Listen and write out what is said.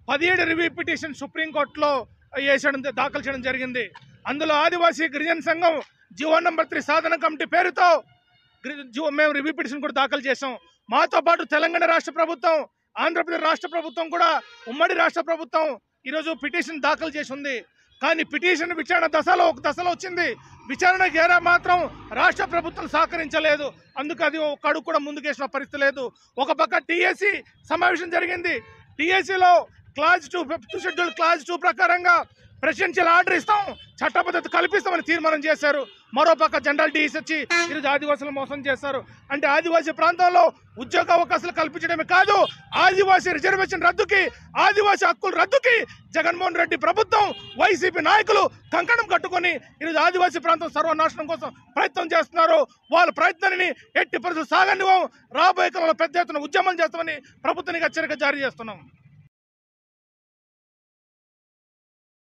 17 review petition సుప్రీంకోర్టులో దాఖలు చేయడం జరిగింది. అందులో ఆదివాసీ గిరిజన సంఘం జీవో నంబర్ 3 సాధన కమిటీ పేరుతో మేము రివ్యూ పిటిషన్ కూడా దాఖలు చేసాం. మాతో పాటు తెలంగాణ రాష్ట్ర ప్రభుత్వం, ఆంధ్రప్రదేశ్ రాష్ట్ర ప్రభుత్వం కూడా, ఉమ్మడి రాష్ట్ర ప్రభుత్వం ఈరోజు పిటిషన్ దాఖలు చేసి ఉంది. కానీ పిటిషన్ విచారణ ఒక దశలో వచ్చింది. విచారణకు ఏరా మాత్రం రాష్ట్ర ప్రభుత్వం సహకరించలేదు. అందుకు అది ఒక అడుగు కూడా ముందుకేసిన పరిస్థితి లేదు. ఒక పక్క టీఎస్సీ సమావేశం జరిగింది. టీఎస్సీలో క్లాజ్ 2 5th షెడ్యూల్ క్లాజ్ 2 ప్రకారంగా ప్రెసిడెన్షియల్ ఆర్డర్ ఇస్తాం, చట్టబద్ధత కల్పిస్తామని తీర్మానం చేశారు. మరోపక్క జనరల్ డీఎస్ వచ్చి ఈరోజు ఆదివాసులు మోసం చేశారు. అంటే ఆదివాసీ ప్రాంతంలో ఉద్యోగ అవకాశాలు కల్పించడమే కాదు, ఆదివాసీ రిజర్వేషన్ రద్దుకి, ఆదివాసీ హక్కుల రద్దుకి జగన్మోహన్ రెడ్డి ప్రభుత్వం, వైసీపీ నాయకులు కంకణం కట్టుకొని ఈరోజు ఆదివాసీ ప్రాంతం సర్వనాశనం కోసం ప్రయత్నం చేస్తున్నారు. వాళ్ళ ప్రయత్నాన్ని ఎట్టి పరిస్థితులు సాగనివ్వం. రాబోయే కాలంలో పెద్ద ఎత్తున ఉద్యమం చేస్తామని ప్రభుత్వానికి హెచ్చరిక జారీ చేస్తున్నాం.